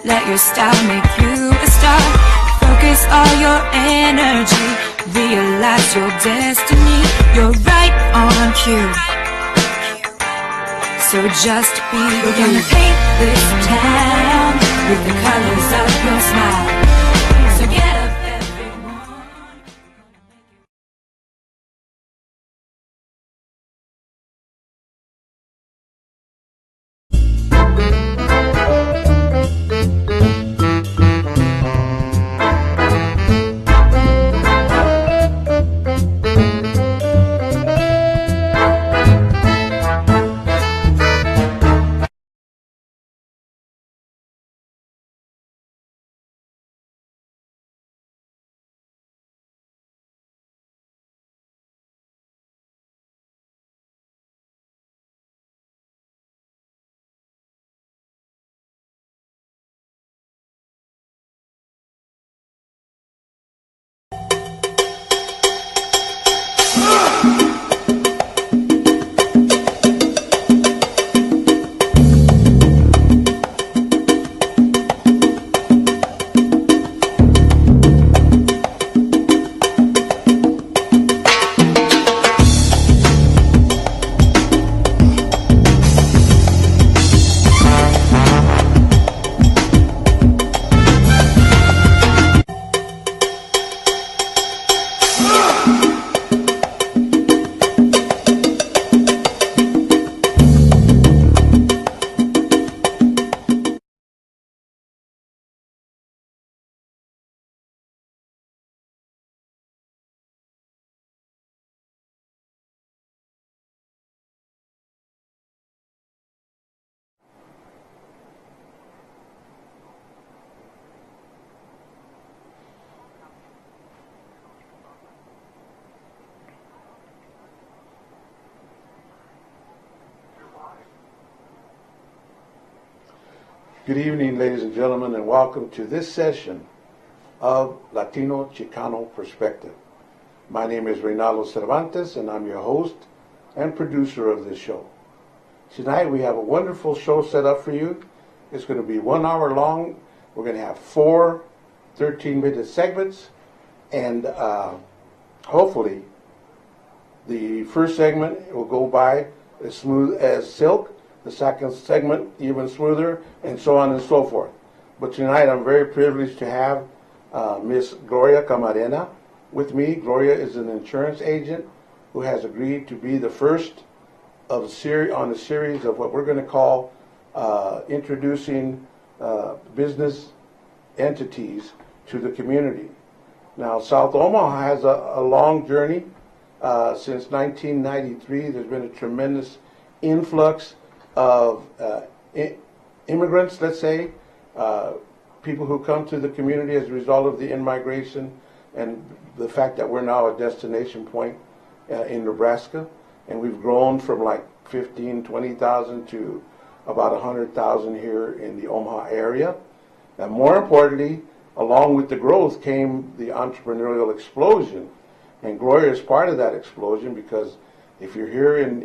Let your style make you a star. Focus all your energy. Realize your destiny. You're right on cue. So just be you. We're gonna paint this town with the colors of your smile. So get up, everyone. Good evening, ladies and gentlemen, and welcome to this session of Latino Chicano Perspective. My name is Reynaldo Cervantes, and I'm your host and producer of this show. Tonight we have a wonderful show set up for you. It's going to be 1 hour long. We're going to have 4 13-minute segments, and hopefully the first segment will go by as smooth as silk. The second segment even smoother, and so on and so forth. But tonight I'm very privileged to have Miss Gloria Camarena with me. Gloria is an insurance agent who has agreed to be the first of a series on a series of what we're going to call introducing business entities to the community. Now, South Omaha has a long journey. Since 1993, there's been a tremendous influx of immigrants, let's say, people who come to the community as a result of the in-migration and the fact that we're now a destination point in Nebraska. And we've grown from like 15, 20,000 to about 100,000 here in the Omaha area. And more importantly, along with the growth came the entrepreneurial explosion. And Gloria is part of that explosion, because if you're here and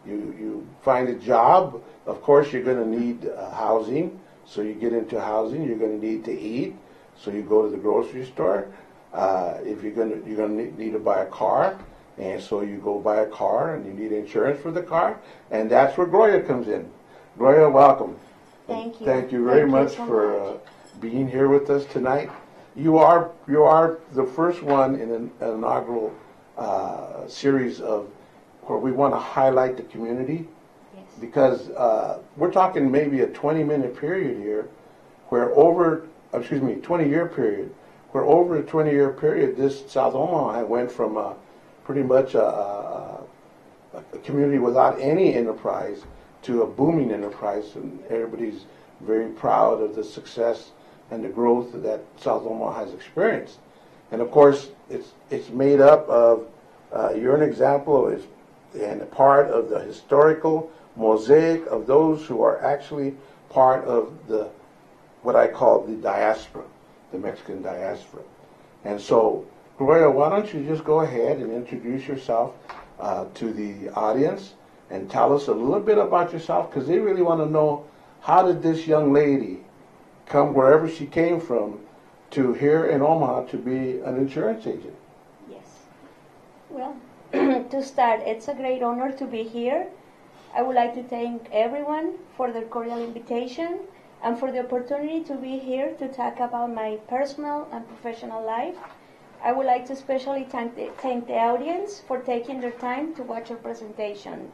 you find a job, of course you're going to need housing. So you get into housing, you're going to need to eat. So you go to the grocery store. If you're going to need to buy a car, and so you go buy a car, and you need insurance for the car, and that's where Gloria comes in. Gloria, welcome. Thank you. Thank you very much for being here with us tonight. You are the first one in an inaugural series of where we want to highlight the community, yes, because we're talking maybe a 20-minute period here, where 20-year period, where over a 20-year period, this South Omaha went from pretty much a community without any enterprise to a booming enterprise, and everybody's very proud of the success and the growth that South Omaha has experienced. And of course, it's made up of, you're an example of, and a part of the historical mosaic of those who are actually part of the, what I call the diaspora, the Mexican diaspora. And so, Gloria, why don't you just go ahead and introduce yourself to the audience and tell us a little bit about yourself, because they really want to know how did this young lady come wherever she came from to here in Omaha to be an insurance agent? Yes. Well, to start, it's a great honor to be here. I would like to thank everyone for their cordial invitation and for the opportunity to be here to talk about my personal and professional life. I would like to especially thank the audience for taking their time to watch our presentation.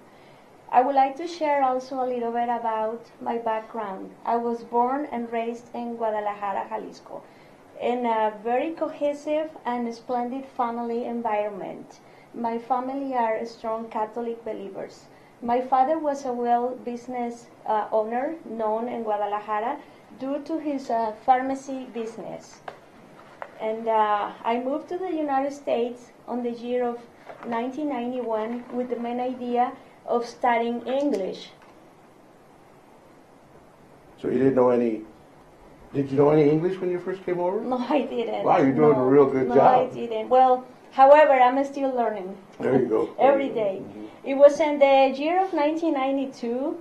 I would like to share also a little bit about my background. I was born and raised in Guadalajara, Jalisco, in a very cohesive and splendid family environment. My family are strong Catholic believers. My father was a business owner known in Guadalajara due to his pharmacy business. And I moved to the United States on the year of 1991 with the main idea of studying English. So you didn't know any, did you know any English when you first came over? No, I didn't. Wow, you're doing a real good job. No, I didn't. Well, however, I'm still learning. There you go. Every day. Mm-hmm. It was in the year of 1992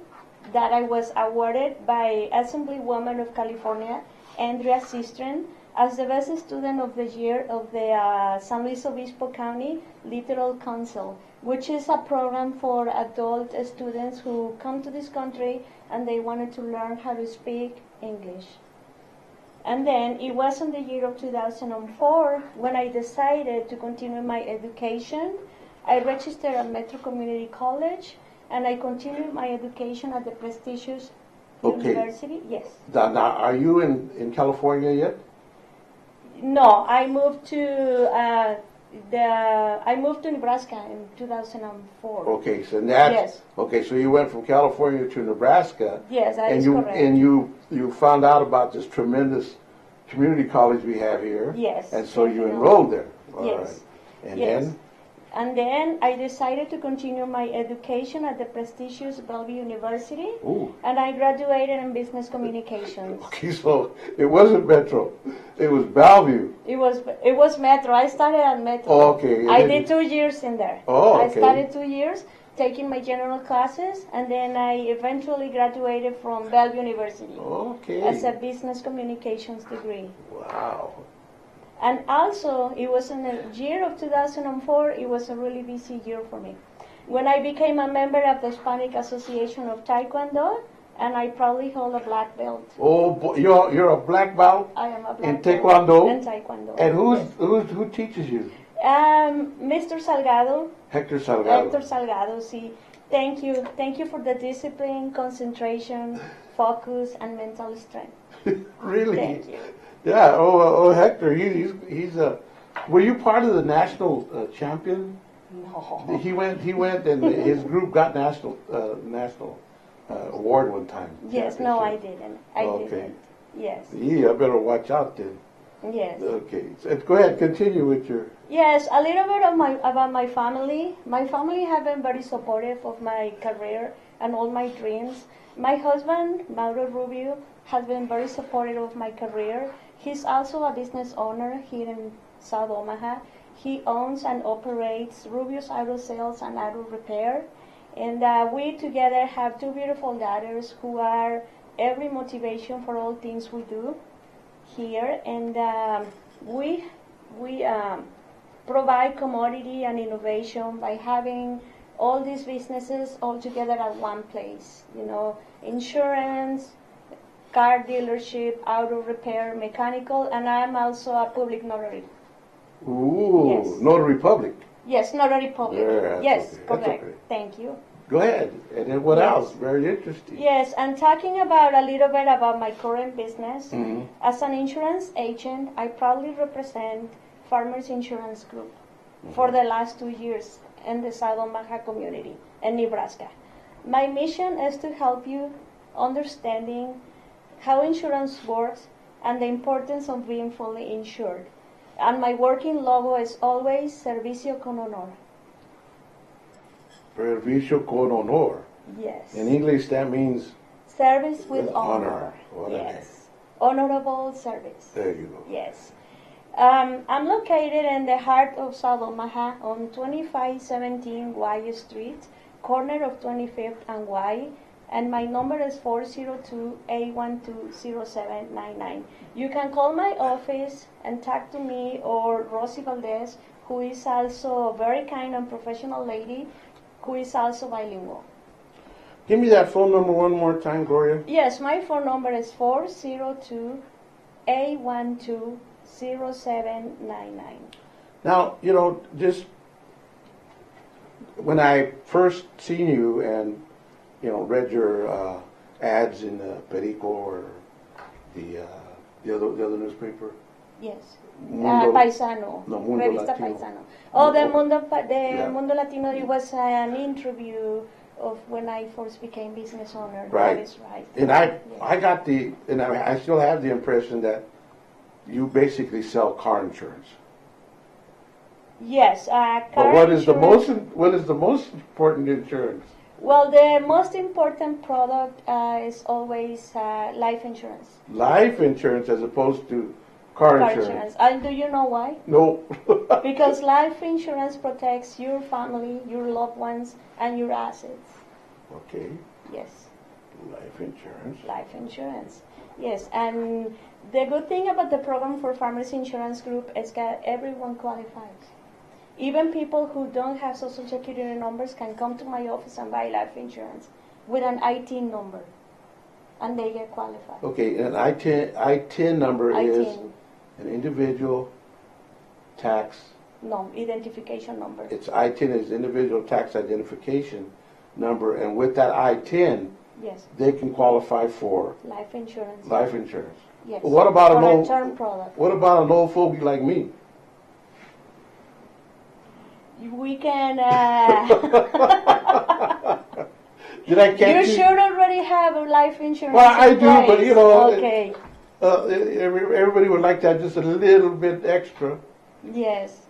that I was awarded by Assemblywoman of California, Andrea Sistren, as the best student of the year of the San Luis Obispo County Littoral Council, which is a program for adult students who come to this country and they wanted to learn how to speak English. And then it was in the year of 2004 when I decided to continue my education. I registered at Metro Community College and I continued my education at the prestigious university. Yes. Now, are you in California yet? No, I moved to Nebraska in 2004. Okay, so that's Yes. okay. So you went from California to Nebraska. Yes, that and is you correct. and you found out about this tremendous community college we have here. Yes, And so you definitely. enrolled there. All Yes. right. And Yes. then And then I decided to continue my education at the prestigious Bellevue University, ooh. and I graduated in business communications. Okay, so it wasn't Metro, it was Bellevue. It was Metro. I started at Metro. Oh, okay. And I then did 2 years in there. Oh, I okay. started 2 years taking my general classes, and then I eventually graduated from Bellevue University Okay. as a business communications degree. Wow. And also, it was in the year of 2004, it was a really busy year for me. When I became a member of the Hispanic Association of Taekwondo, and I proudly hold a black belt. Oh, boy, you're a black belt I am a black in belt Taekwondo. in Taekwondo. And Yes. who teaches you? Mr. Salgado, Hector Salgado. Hector Salgado, see. Thank you for the discipline, concentration, focus, and mental strength. Really? Thank you. Yeah. Oh, Hector. He's a. Were you part of the national champion? No. He went, and his group got national award one time. Yes, no, I championship. didn't. I Okay. didn't. Yes. Yeah, I better watch out then. Yes. Okay. So, go ahead. Continue with your. Yes, a little bit of about my family. My family have been very supportive of my career and all my dreams. My husband, Mauro Rubio, has been very supportive of my career. He's also a business owner here in South Omaha. He owns and operates Rubio's Auto Sales and Auto Repair. And we together have 2 beautiful daughters who are every motivation for all things we do here. And we provide commodity and innovation by having all these businesses all together at one place. You know, insurance, car dealership, auto repair, mechanical, and I'm also a public notary. Ooh, Yes. Notary Public. Yes, notary public. Yeah, that's Yes, okay. That's correct. okay. Thank you. Go ahead. And then what Yes. else? Very interesting. Yes, and talking about a little bit about my current business. Mhm. As an insurance agent, I proudly represent Farmers Insurance Group for the last 2 years in the South Omaha community in Nebraska. My mission is to help you understanding how insurance works and the importance of being fully insured. And my working logo is always Servicio con Honor. Servicio con honor. Yes. In English, that means Service with With honor. honor. What a Yes. Honorable service. there you go. Yes. I'm located in the heart of South Omaha on 2517 Y Street, corner of 25th and Y, and my number is 402-812-0799. You can call my office and talk to me or Rosie Valdez, who is also a very kind and professional lady, who is also bilingual. Give me that phone number one more time, Gloria. Yes, my phone number is 402-812-0799. Now, just when I first seen you and, read your ads in the Perico or the other newspaper. Yes. Mundo, Paisano. no, Mundo Revista Latino. Paisano. Oh, the Yeah. Mundo Latino, it was an interview of when I first became business owner. Right. That is right. And I got I still have the impression that you basically sell car insurance. Yes. But what is the most important insurance? Well, the most important product is always life insurance. Life insurance as opposed to car insurance. And do you know why? No. Because life insurance protects your family, your loved ones, and your assets. Okay. Yes. Life insurance. Life insurance. Yes, and the good thing about the program for Farmers Insurance Group is that everyone qualifies. Even people who don't have social security numbers can come to my office and buy life insurance with an ITIN number, and they get qualified. Okay, an ITIN number is ITIN. an individual tax. No, identification number. It's ITIN is individual tax identification number, and with that ITIN, Yes, they can qualify for life insurance. life insurance. Yes. What about for an a old term product? What about an old fogey like me? We can. Did I catch You should already have a life insurance. Well, I in do, but place. you know, Okay. everybody would like that just a little bit extra. Yes.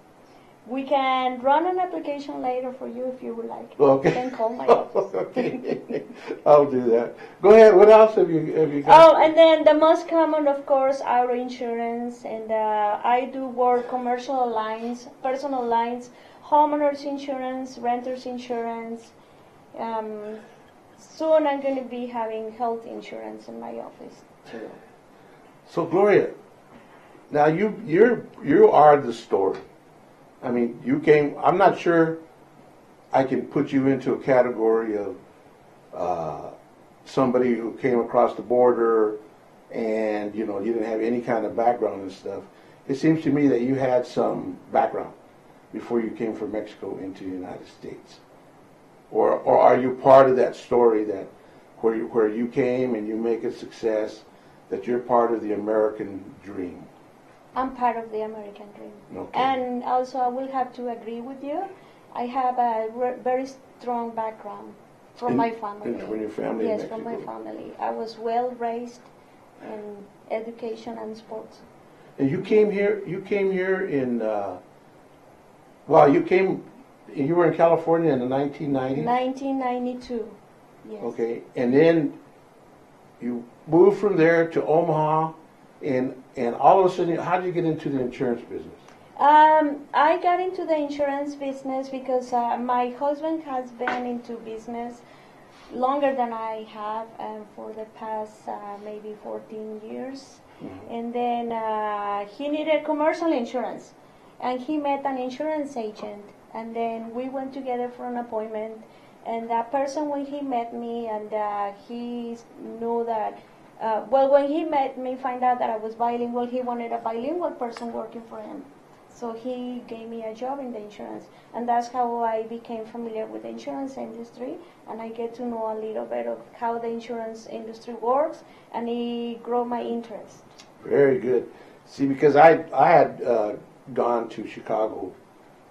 We can run an application later for you if you would like. Okay. You can call my office. Okay, I'll do that. Go ahead. What else have you got? Oh, and then the most common, of course, auto insurance, and I do work commercial lines, personal lines, homeowners insurance, renters insurance. Soon I'm going to be having health insurance in my office too. So Gloria, now you are the story. I mean, you came. I'm not sure I can put you into a category of somebody who came across the border and you didn't have any kind of background and stuff. It seems to me that you had some background before you came from Mexico into the United States, or are you part of that story that where you came and you make a success, that you're part of the American dream? I'm part of the American dream. Okay. And also, I will have to agree with you. I have a very strong background from my family. From your family in Yes, Mexico. from my family. I was well raised in education and sports. And you came here. You came here in. Well, you came. You were in California in the 1990s. 1992. Yes. Okay, and then you moved from there to Omaha, and all of a sudden, how did you get into the insurance business? I got into the insurance business because my husband has been into business longer than I have, for the past maybe 14 years. Mm-hmm. And then he needed commercial insurance, and he met an insurance agent, and then we went together for an appointment. And that person, when he met me, and he knew that, when he met me, find out that I was bilingual, he wanted a bilingual person working for him. So he gave me a job in the insurance, and that's how I became familiar with the insurance industry, and I get to know a little bit of how the insurance industry works, and it grew my interest. Very good. See, because I had gone to Chicago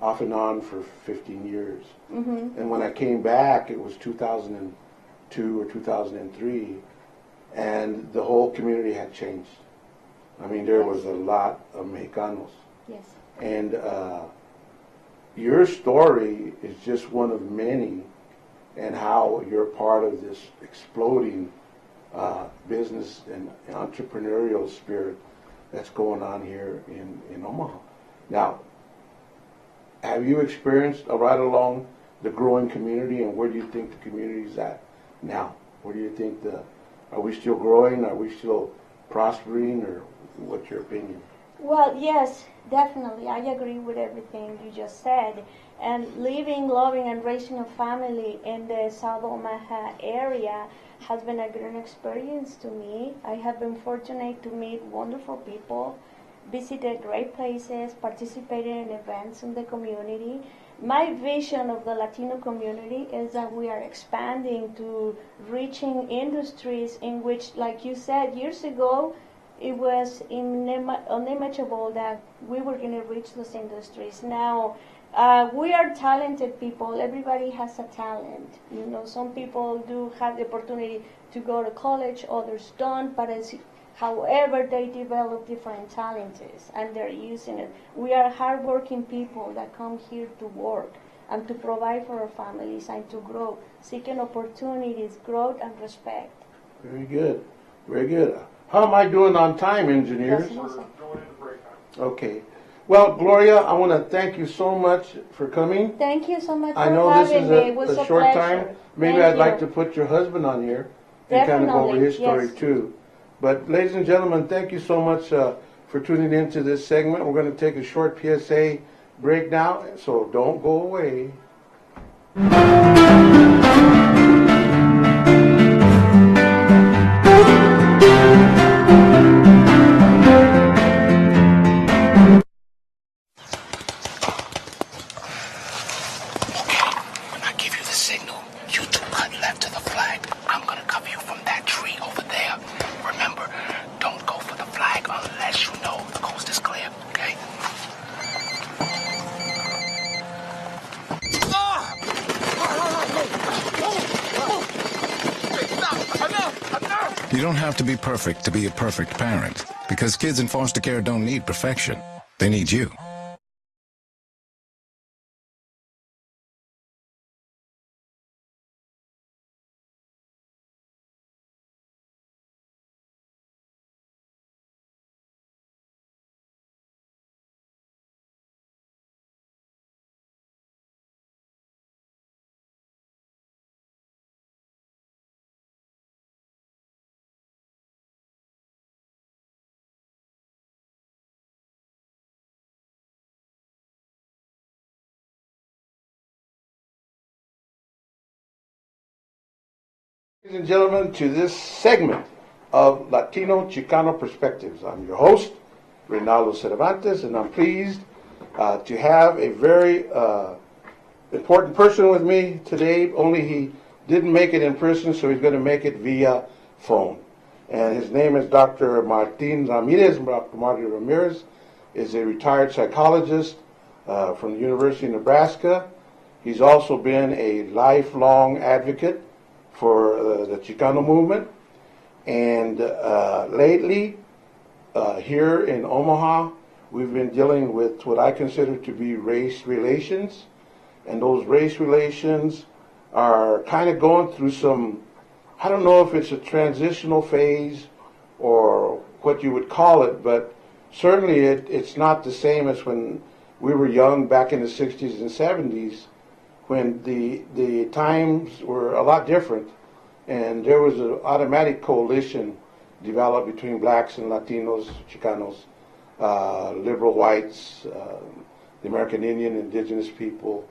off and on for 15 years. Mm-hmm. And when I came back, it was 2002 or 2003, and the whole community had changed. I mean, there was a lot of Mexicanos. Yes. And your story is just one of many, and how you're part of this exploding business and entrepreneurial spirit that's going on here in Omaha. Now, have you experienced right along the growing community, and where do you think the community is at now? What do you think? Are we still growing? Are we still prospering? Or what's your opinion? Well, yes, definitely. I agree with everything you just said. And living, loving, and raising a family in the South Omaha area has been a great experience to me. I have been fortunate to meet wonderful people, visited great places, participated in events in the community. My vision of the Latino community is that we are expanding to reaching industries in which, like you said, years ago, it was unimaginable that we were going to reach those industries. Now, we are talented people. Everybody has a talent. You know, some people do have the opportunity to go to college, others don't, but however, they develop different talents and they're using it. We are hardworking people that come here to work and to provide for our families and to grow, seeking opportunities, growth, and respect. Very good. Very good. How am I doing on time, engineers? That's awesome. Okay. Well, Gloria, I want to thank you so much for coming. Thank you so much I for know having me. this It was is a a short pleasure. time. Maybe Thank I'd like you. to put your husband on here and kind of go over Definitely, his story yes. too. But ladies and gentlemen, thank you so much for tuning into this segment. We're going to take a short PSA break now, so don't go away. When I give you the signal, you two cut left to the flag. I'm gonna cover you from that tree over there. Remember, don't go for the flag unless you know the coast is clear, okay? You don't have to be perfect to be a perfect parent, because kids in foster care don't need perfection. They need you. Ladies and gentlemen, to this segment of Latino Chicano Perspectives. I'm your host, Reynaldo Cervantes, and I'm pleased to have a very important person with me today. Only he didn't make it in person, so he's going to make it via phone. And his name is Dr. Martin Ramirez. Dr. Martin Ramirez is a retired psychologist from the University of Nebraska. He's also been a lifelong advocate for the Chicano movement. And lately, here in Omaha, we've been dealing with what I consider to be race relations. And those race relations are kind of going through some, I don't know if it's a transitional phase or what you would call it, but certainly it's not the same as when we were young back in the 60s and 70s, when the times were a lot different, and there was an automatic coalition developed between blacks and Latinos, Chicanos, liberal whites, the American Indian, indigenous people,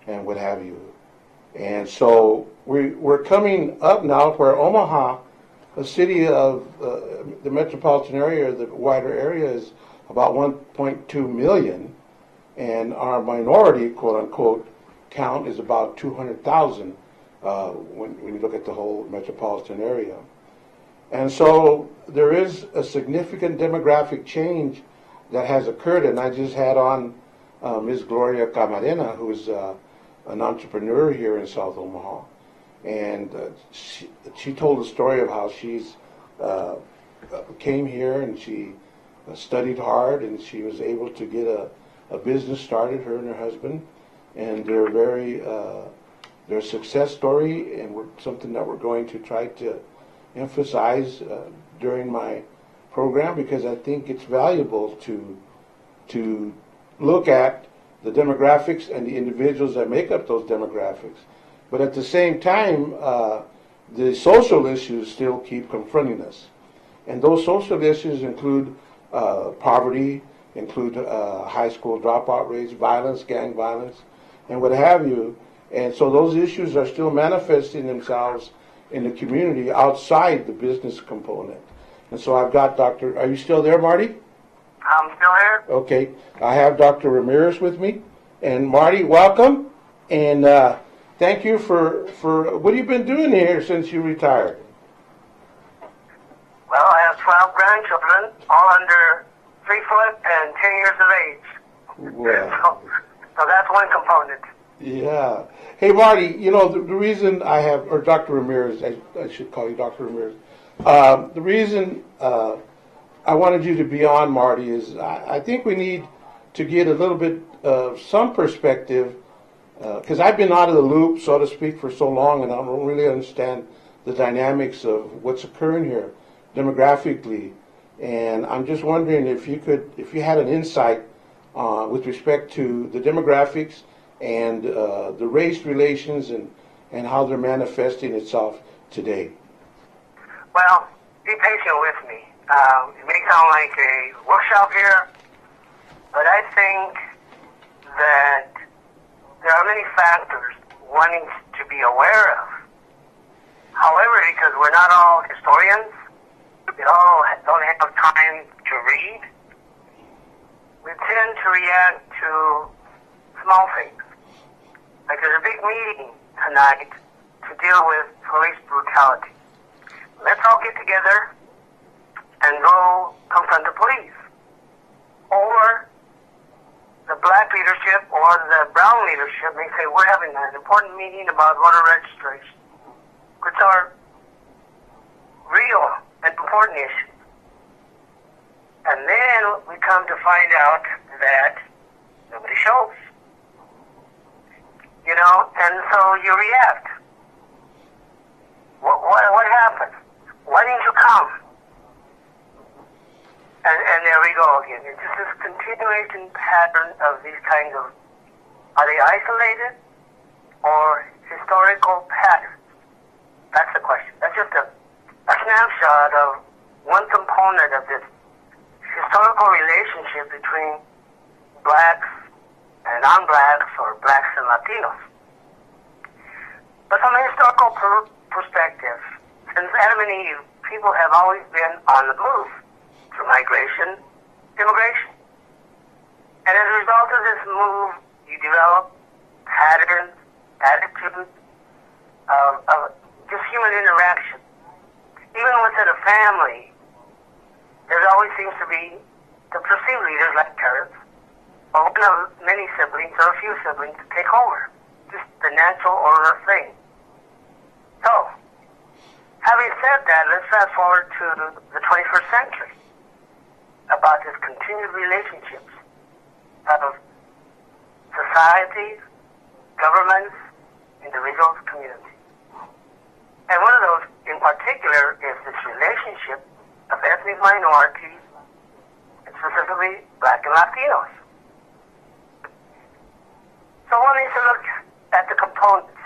and what have you. And so we're coming up now where Omaha, a city of the metropolitan area, the wider area, is about 1.2 million, and our minority, quote unquote, count is about 200,000 when you look at the whole metropolitan area. And so there is a significant demographic change that has occurred, and I just had on Ms. Gloria Camarena, who's an entrepreneur here in South Omaha, and she told the story of how she's came here and she studied hard, and she was able to get a business started, her and her husband, and they're their success story, and something that we're going to try to emphasize during my program, because I think it's valuable to look at the demographics and the individuals that make up those demographics. But at the same time, the social issues still keep confronting us. And those social issues include poverty, include high school dropout rates, violence, gang violence, and what have you. And so those issues are still manifesting themselves in the community outside the business component. And so I've got are you still there, Marty? I'm still here. Okay. I have Dr. Ramirez with me. And Marty, welcome. And thank you for what have you been doing here since you retired? Well, I have 12 grandchildren, all under 3 foot and 10 years of age. Well, so that's one component. yeah. Hey, Marty, you know, the reason I have, or Dr. Ramirez, I should call you Dr. Ramirez. The reason I wanted you to be on, Marty, is I think we need to get a little bit of some perspective, because I've been out of the loop, so to speak, for so long, and I don't really understand the dynamics of what's occurring here demographically. And I'm just wondering if you had an insight with respect to the demographics and the race relations and how they're manifesting itself today. Well, be patient with me. It may sound like a workshop here, but I think that there are many factors one needs to be aware of. However, because we're not all historians, we all don't have time to read, we tend to react to small things. Like there's a big meeting tonight to deal with police brutality. Let's all get together and go confront the police. Or the black leadership or the brown leadership may say, we're having an important meeting about voter registration, which are real and important issues. And then we come to find out that nobody shows. You know, and so you react. What happened? Why didn't you come? And there we go again. It's just this continuation pattern of these kinds of, are they isolated or historical patterns? That's the question. That's just a snapshot of one component of this historical relationship between blacks and non-blacks or blacks and Latinos. But from a historical perspective, since Adam and Eve, people have always been on the move through migration, immigration. And as a result of this move, you develop patterns, attitudes of just human interaction. Even within a family, there always seems to be the perceived leaders like parents, or one of many siblings or a few siblings to take over. Just the natural order of things. So, having said that, let's fast forward to the 21st century about this continued relationships of societies, governments, individuals, communities. And one of those in particular is this relationship of ethnic minorities, and specifically black and Latinos. So one needs to look at the components.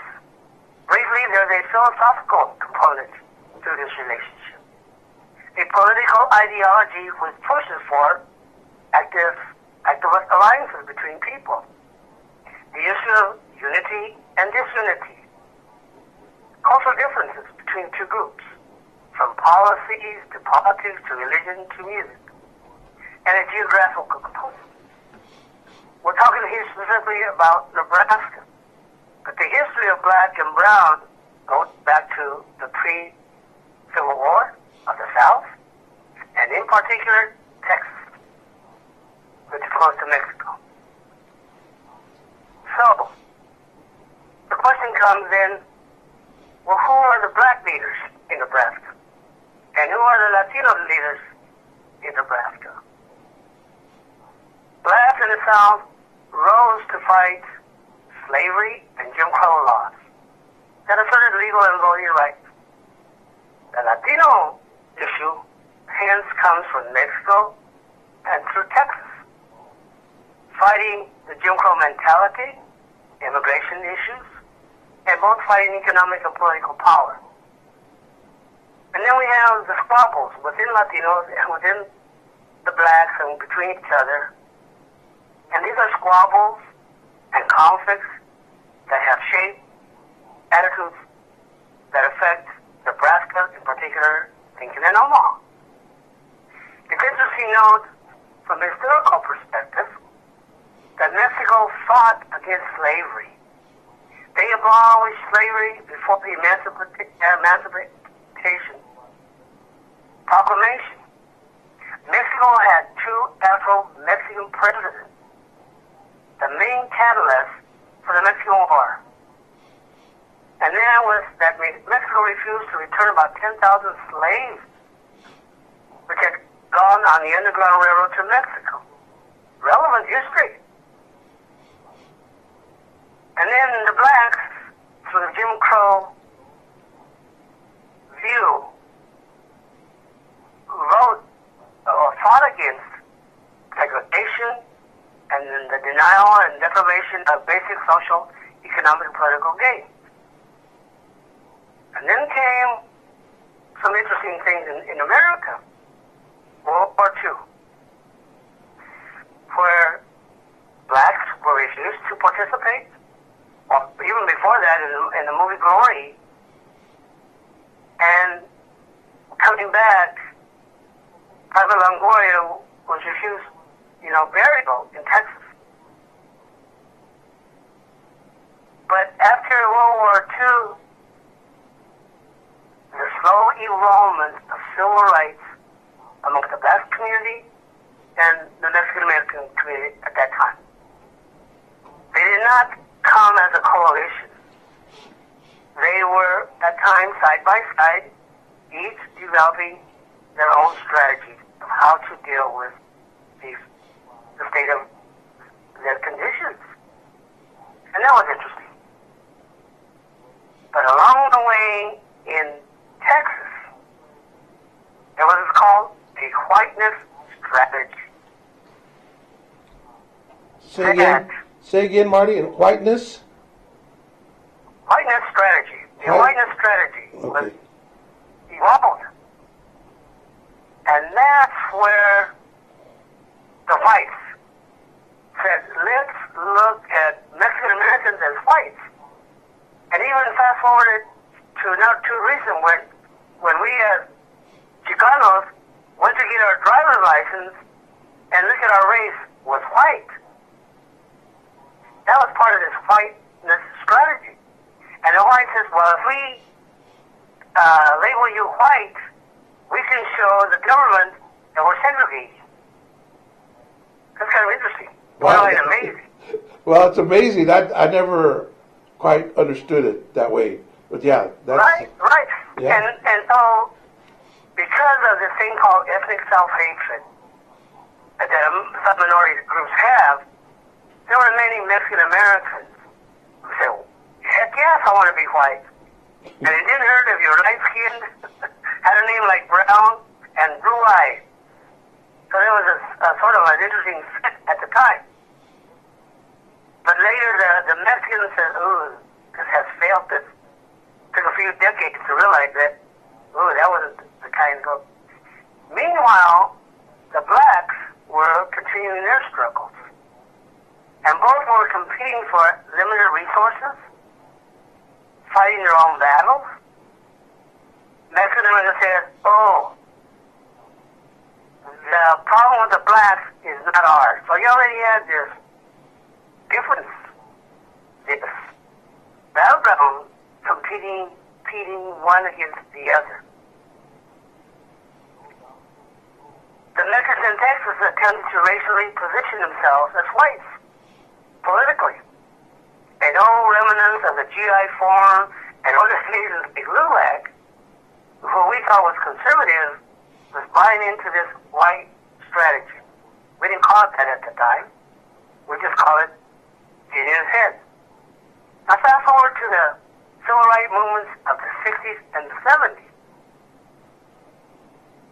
Briefly, there's a philosophical component to this relationship. A political ideology which pushes for activist alliances between people. The issue of unity and disunity. Cultural differences between two groups, from policies to politics to religion to music. And a geographical component. We're talking here specifically about Nebraska. But the history of black and brown goes back to the pre-Civil War of the South, and in particular, Texas, which is close to Mexico. So, the question comes in, well, who are the black leaders in Nebraska? And who are the Latino leaders in Nebraska? Blacks in the South rose to fight slavery and Jim Crow laws that asserted legal and voting rights. The Latino issue hence comes from Mexico and through Texas, fighting the Jim Crow mentality, immigration issues, and both fighting economic and political power. And then we have the squabbles within Latinos and within the blacks and between each other. And these are squabbles and conflicts that have shaped attitudes that affect Nebraska in particular, Lincoln and Omaha. It's interesting to note from a historical perspective that Mexico fought against slavery. They abolished slavery before the Emancipation Proclamation. Mexico had two Afro-Mexican presidents, the main catalyst for the Mexican War. And then was that Mexico refused to return about 10,000 slaves, which had gone on the Underground Railroad to Mexico. Relevant history. And then the blacks, through the Jim Crow view, wrote or fought against segregation and the denial and deprivation of basic social, economic, and political gains. And then came some interesting things in America. World War II, where blacks were refused to participate, or even before that in the movie Glory, and coming back, Private Longoria was refused, burial in Texas. But after World War II, the slow erosion of civil rights amongst the black community and the Mexican American community at that time. They did not come as a coalition. They were at times side by side, each developing their own strategy of how to deal with the state of their conditions. And that was interesting. But along the way in Texas, there was what's called a whiteness strategy. Say again, Marty. Whiteness? Whiteness strategy. The whiteness strategy was evolved. And that's where the whites said, let's look at Mexican Americans as whites. And even fast forwarded to not too recent when we as Chicanos went to get our driver's license and look at our race was white. That was part of this whiteness strategy. And the white says, well, if we label you white, we can show the government that we're segregated. That's kind of interesting. Wow. It's amazing. Well, it's amazing. I never quite understood it that way. But yeah, that's... Right. Yeah. And so, because of this thing called ethnic self-hatred that some minority groups have, there were many Mexican Americans who said, heck yes, I want to be white. And it didn't hurt if you're light-skinned, had a name like Brown, and blue-eyed. So there was a sort of an interesting fit at the time. But later the Mexicans said, ooh, this has failed us. Took a few decades to realize that, ooh, that wasn't the kind of... Meanwhile, the blacks were continuing their struggles. And both were competing for limited resources, fighting their own battles. Mexican Americans said, oh, the problem with the blacks is not ours. So you already had this difference, this battleground competing one against the other. The Mexicans in Texas attempted to racially position themselves as whites, politically. And all remnants of the GI Forum and organizations like LULAC, who we thought was conservative, was buying into this white strategy. We didn't call it that at the time. We just call it in his head. Now fast forward to the civil rights movements of the 60s and the 70s.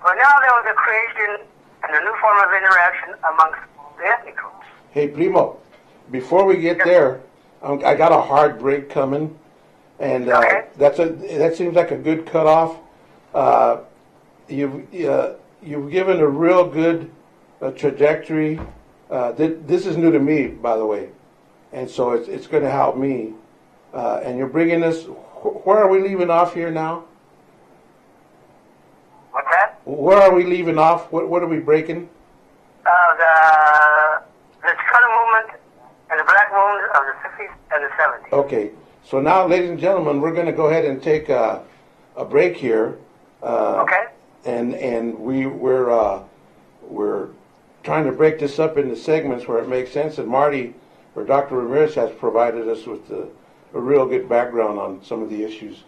Well, now there was a creation and a new form of interaction amongst the ethnic groups. Hey, Primo, before we get there, I got a hard break coming, and Okay. that seems like a good cutoff. You've given a real good trajectory. This is new to me, by the way, and so it's going to help me. And you're bringing us. Where are we leaving off here now? What's that? Where are we leaving off? What are we breaking? The Chicano movement and the black movement of the 60s and the 70s. Okay. So now, ladies and gentlemen, we're going to go ahead and take a break here. Okay. And we're trying to break this up into segments where it makes sense. And Marty, or Dr. Ramirez, has provided us with a real good background on some of the issues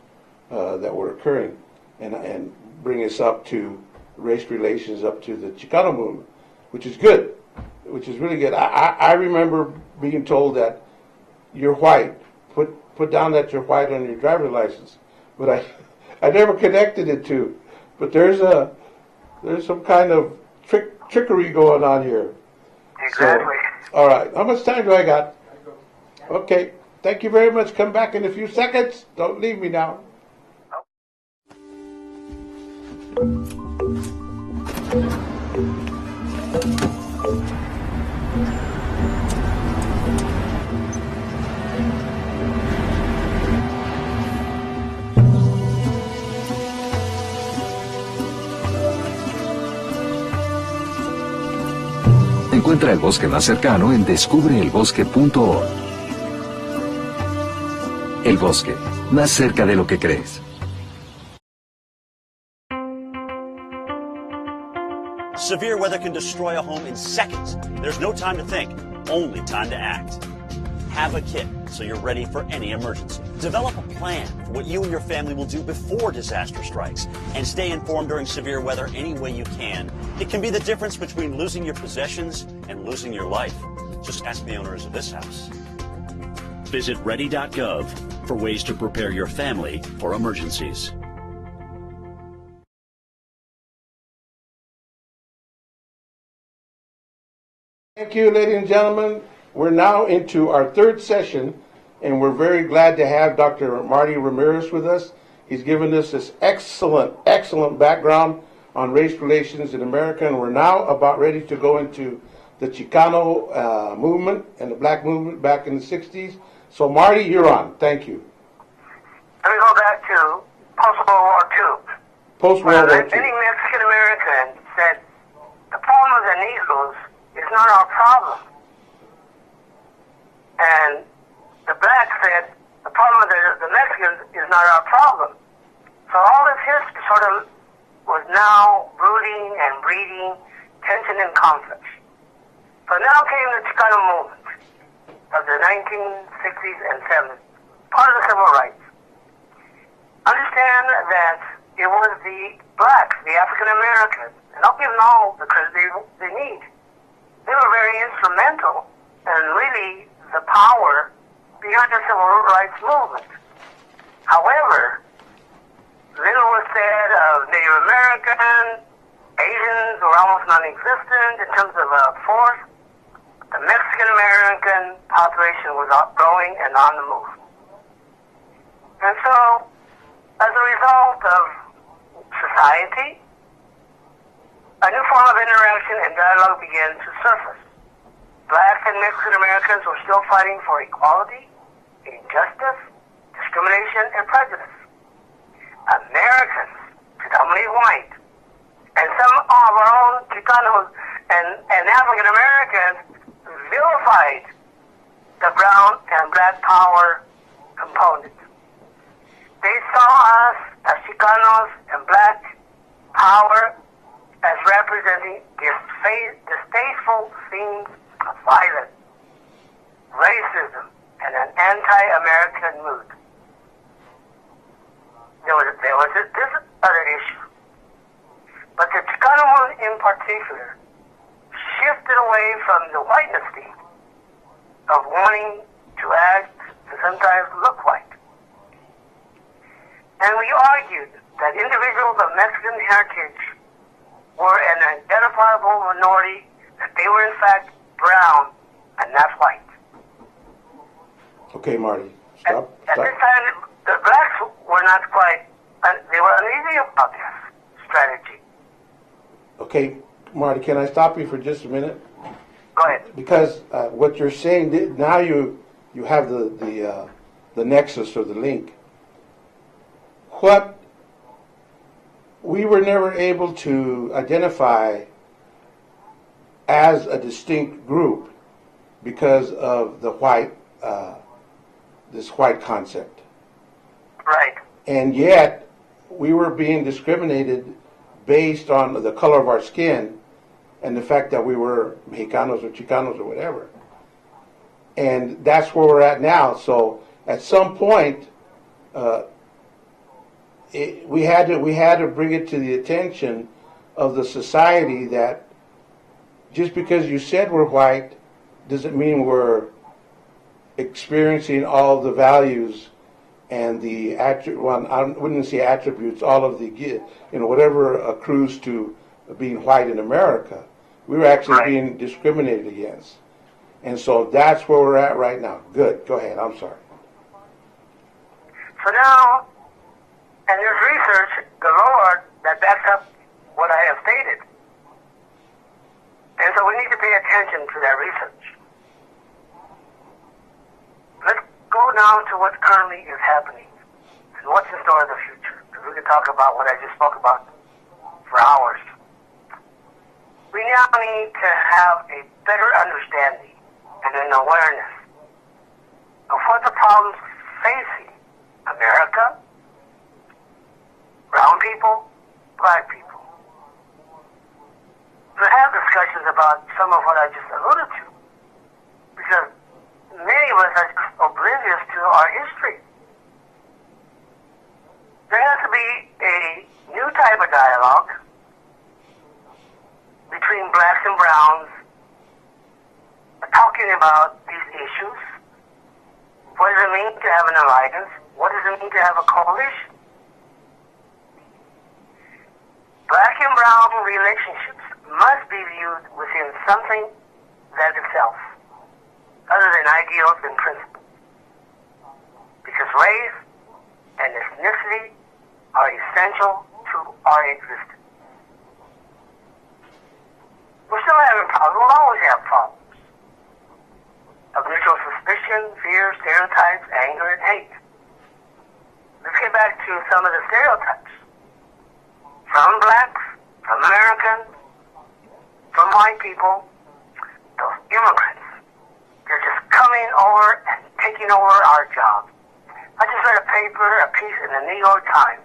that were occurring, and bring us up to race relations, up to the Chicano movement, which is good, which is really good. I remember being told that you're white. Put down that you're white on your driver's license, but I never connected it to. But there's some kind of trickery going on here. Exactly. So, all right. How much time do I got? Okay. Thank you very much. Come back in a few seconds. Don't leave me now. Encuentra el bosque más cercano en descubreelbosque.org. El bosque, más cerca de lo que crees. Severe weather can destroy a home in seconds. There's no time to think, only time to act. Have a kit so you're ready for any emergency. Develop a plan for what you and your family will do before disaster strikes. And stay informed during severe weather any way you can. It can be the difference between losing your possessions and losing your life. Just ask the owners of this house. Visit ready.gov for ways to prepare your family for emergencies. Thank you, ladies and gentlemen. We're now into our third session, and we're very glad to have Dr. Marty Ramirez with us. He's given us this excellent background on race relations in America, and we're now about ready to go into the Chicano movement and the black movement back in the 60s. So, Marty, you're on. Thank you. Let me go back to post-World War II. Post-World War II. Many Mexican-Americans said, the problem of the Negroes is not our problem. And the blacks said, the problem of the Mexicans is not our problem. So all this history sort of was now brooding and breeding tension and conflict. So now came the Chicano movement of the 1960s and 70s, part of the civil rights. Understand that it was the blacks, the African Americans, and I'll give them all the credit they need. They were very instrumental and really the power behind the civil rights movement. However, little was said of Native Americans. Asians were almost non-existent in terms of force. The Mexican-American population was growing and on the move. And so, as a result of society, a new form of interaction and dialogue began to surface. Black and Mexican Americans were still fighting for equality, injustice, discrimination, and prejudice. Americans, predominantly white, and some of our own Chicanos and African Americans vilified the brown and black power component. They saw us as Chicanos and black power as representing distasteful scenes of violence, racism, and an anti-American mood. There was this other issue. But the Chicano movement in particular shifted away from the whiteness theme of wanting to act and sometimes look white. And we argued that individuals of Mexican heritage were an identifiable minority, that they were in fact brown and not white. Okay, Marty, stop. At this time, the blacks were not quite they were uneasy about this strategy. Okay, Marty, can I stop you for just a minute? Go ahead. Because what you're saying now, you have the nexus or the link. What we were never able to identify as a distinct group because of the this white concept. Right. And yet, we were being discriminated based on the color of our skin and the fact that we were Mexicanos or Chicanos or whatever. And that's where we're at now. So at some point, we had to bring it to the attention of the society that just because you said we're white doesn't mean we're experiencing all the values and the I wouldn't say attributes, all of the whatever accrues to being white in America. We were actually being discriminated against, and so that's where we're at right now. Good, go ahead. I'm sorry. So now, and there's research galore that backs up what I have stated, and so we need to pay attention to that research. Let's go now to what currently is happening and what's in store in the future. Because we could talk about what I just spoke about for hours. We now need to have a better understanding and an awareness of what the problems facing America, brown people, black people. To have discussions about some of what I just alluded to, because many of us are just oblivious to our history. There has to be a new type of dialogue between blacks and browns talking about these issues. What does it mean to have an alliance? What does it mean to have a coalition? Black and brown relationships must be viewed within something that itself, other than ideals and principles. Because race and ethnicity are essential to our existence. We're still having problems. We'll always have problems of mutual suspicion, fear, stereotypes, anger, and hate. Let's get back to some of the stereotypes. From blacks, from Americans, from white people, those immigrants. They're just coming over and taking over our jobs. I just read a piece in the New York Times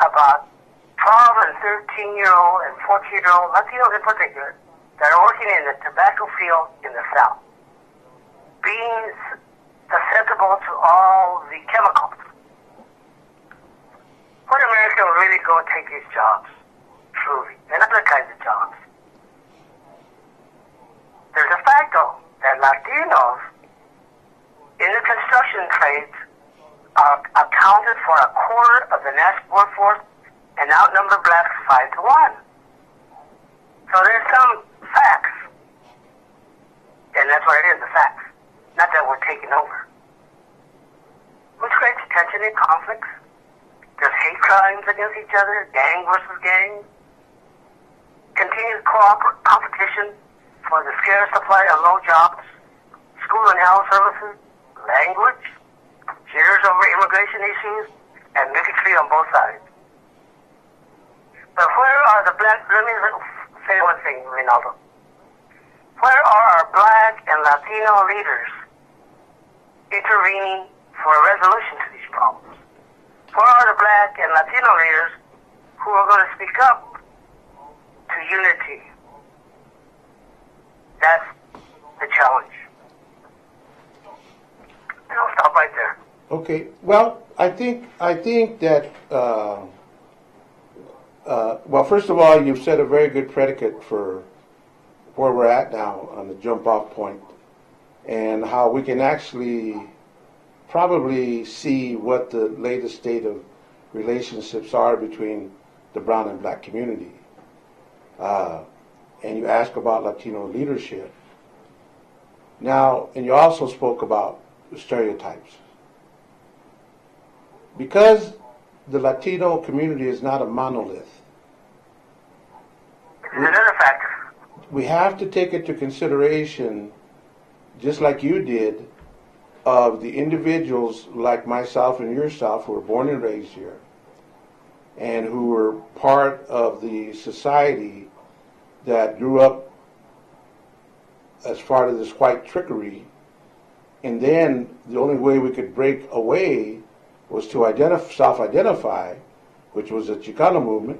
about 12 and 13-year-old and 14-year-old Latinos in particular that are working in the tobacco field in the South, being susceptible to all the chemicals. Would America really go take these jobs, truly, and other kinds of jobs? There's a fact, though, that Latinos in the construction trades are accounted for a quarter of the national workforce and outnumber blacks 5 to 1. So there's some facts, and that's what it is, the facts. Not that we're taking over. Which creates tension and conflicts. There's hate crimes against each other, gang versus gang. Continued competition for the scarce supply of low jobs, school and health services, language, jitters over immigration issues, and bigotry on both sides. But where are the black, let me say one thing, Reynaldo. Where are our black and Latino leaders intervening for a resolution to these problems? Where are the black and Latino leaders who are going to speak up to unity? That's the challenge. And I'll stop right there. Okay. Well, I think that well, first of all, you've set a very good predicate for where we're at now on the jump-off point, and how we can actually probably see what the latest state of relationships are between the brown and black community. And you ask about Latino leadership. Now, and you also spoke about stereotypes. Because the Latino community is not a monolith. This is another factor. We have to take into consideration, just like you did, of the individuals like myself and yourself who were born and raised here and who were part of the society that grew up as part of this white trickery. And then the only way we could break away was to self-identify, which was the Chicano movement.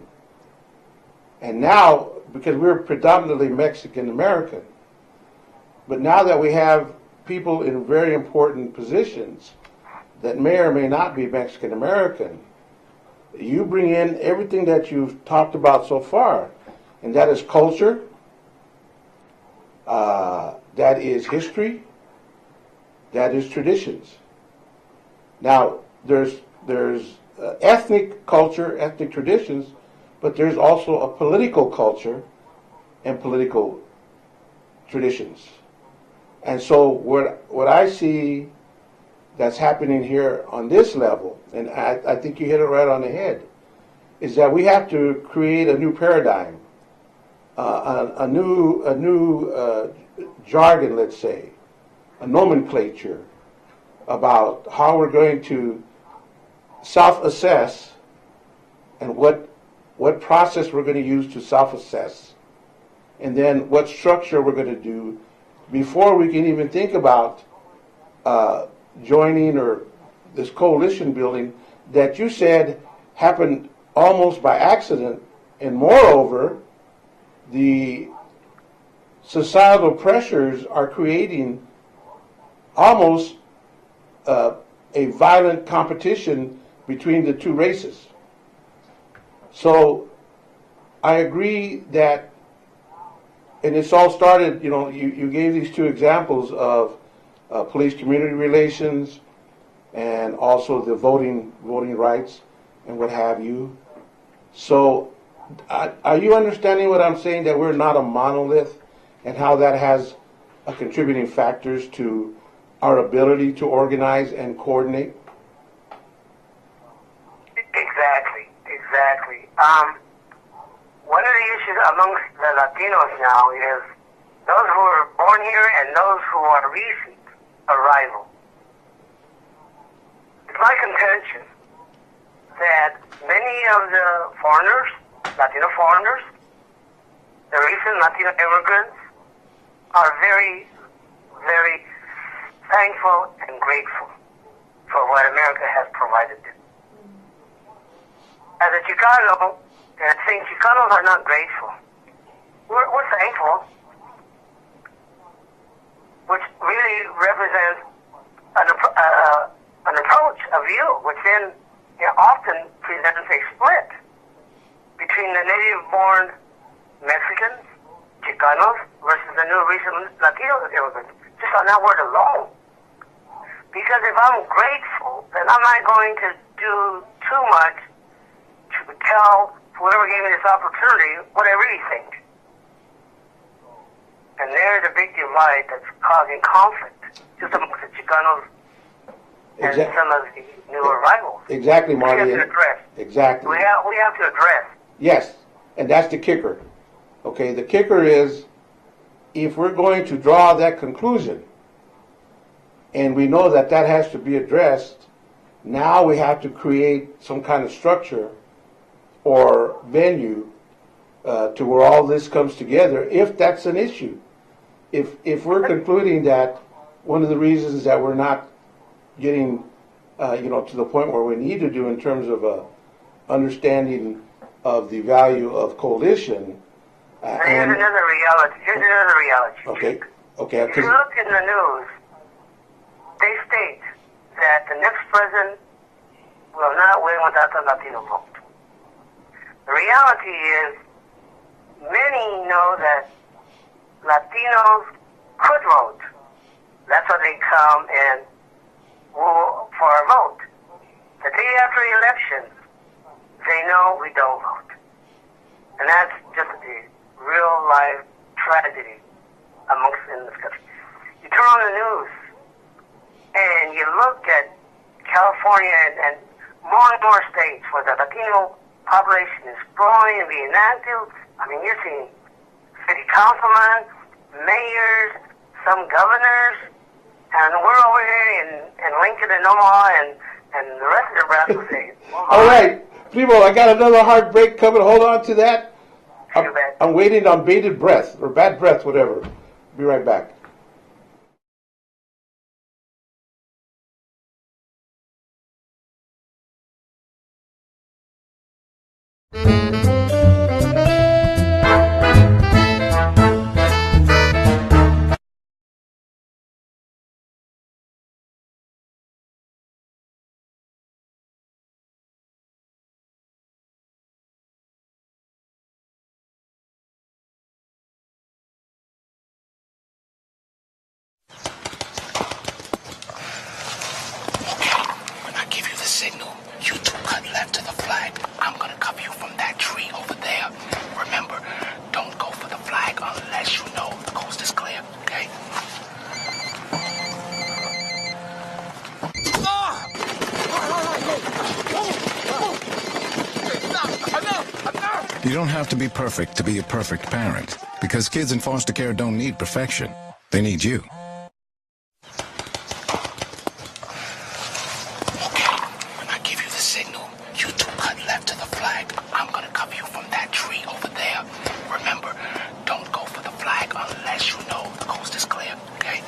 And now, because we're predominantly Mexican-American, but now that we have people in very important positions that may or may not be Mexican-American, you bring in everything that you've talked about so far, and that is culture, that is history, that is traditions. Now, there's ethnic culture, ethnic traditions, but there's also a political culture and political traditions. And so what I see that's happening here on this level, and I think you hit it right on the head, is that we have to create a new paradigm, a new jargon, let's say, a nomenclature about how we're going to self-assess and what process we're going to use to self-assess, and then what structure we're going to do before we can even think about joining or this coalition building that you said happened almost by accident. And moreover, the societal pressures are creating almost a violent competition between the two races. So I agree that, and it's all started, you gave these two examples of police-community relations and also the voting rights and what have you. So are you understanding what I'm saying, that we're not a monolith, and how that has a contributing factors to our ability to organize and coordinate? Exactly. One of the issues amongst the Latinos now is those who are born here and those who are recent arrival. It's my contention that many of the foreigners, Latino foreigners, the recent Latino immigrants, are very, very thankful and grateful for what America has provided them. As a Chicano, and saying Chicanos are not grateful, we're thankful, which really represents an approach, a view, which then often presents a split between the native-born Mexicans, Chicanos, versus the new recent Latino immigrants, just on that word alone. Because if I'm grateful, then I'm not going to do too much to tell whoever gave me this opportunity what I really think. And there's a big divide that's causing conflict just amongst the Chicanos and some of the new arrivals. Exactly, Marty. We have to address. Exactly. We have to address. Yes, and that's the kicker. Okay, the kicker is, if we're going to draw that conclusion, and we know that that has to be addressed, now we have to create some kind of structure or venue to where all this comes together, if that's an issue. If we're concluding that one of the reasons that we're not getting to the point where we need to do in terms of understanding of the value of coalition. Here's another reality. Okay. If you look in the news, they state that the next president will not win without the Latino vote. The reality is, many know that Latinos could vote. That's why they come and vote for a vote. The day after the election, they know we don't vote. And that's just a real life tragedy amongst in this country. You turn on the news and you look at California and more and more states where the Latino population is growing and being active. I mean, you're seeing city councilmen, mayors, some governors, and we're over here in Lincoln and Omaha and the rest of Nebraska state. All right, Primo, I got another hard break coming. Hold on to that. I'm waiting on bated breath, or bad breath, whatever. Be right back. When I give you the signal, you two cut left to the flag. I'm gonna cover you from that tree over there. Remember, don't go for the flag unless you know the coast is clear, okay? You don't have to be perfect to be a perfect parent, because kids in foster care don't need perfection. They need you. When I give you the signal, you two cut left to the flag. I'm gonna cover you from that tree over there. Remember, don't go for the flag unless you know the coast is clear, okay?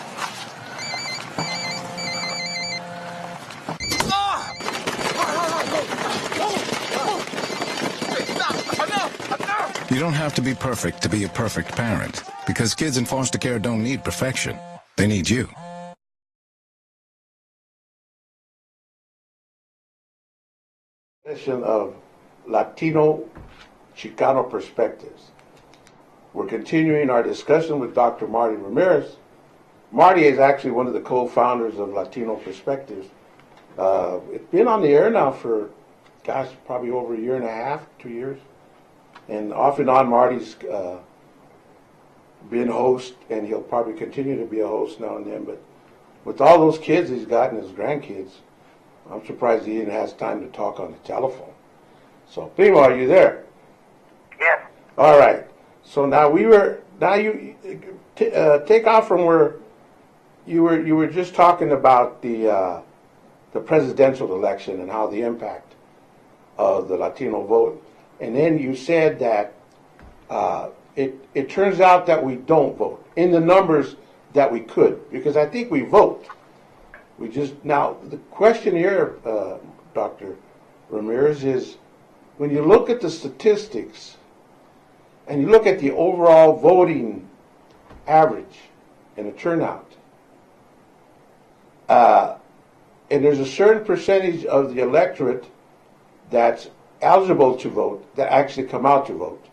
You don't have to be perfect to be a perfect parent, because kids in foster care don't need perfection. They need you. Session of Latino Chicano Perspectives. We're continuing our discussion with Dr. Marty Ramirez. Marty is actually one of the co-founders of Latino Perspectives. It's been on the air now for, gosh, probably over a year and a half, 2 years. And off and on, Marty's been host, and he'll probably continue to be a host now and then. But with all those kids he's got and his grandkids, I'm surprised he even has time to talk on the telephone. So, Primo, are you there? Yes. All right. So now you take off from where you were just talking about the presidential election and how the impact of the Latino vote. And then you said that it turns out that we don't vote in the numbers that we could, because I think we vote. We just, now the question here, Dr. Ramirez, is when you look at the statistics and you look at the overall voting average and the turnout, and there's a certain percentage of the electorate that's eligible to vote that actually come out to vote.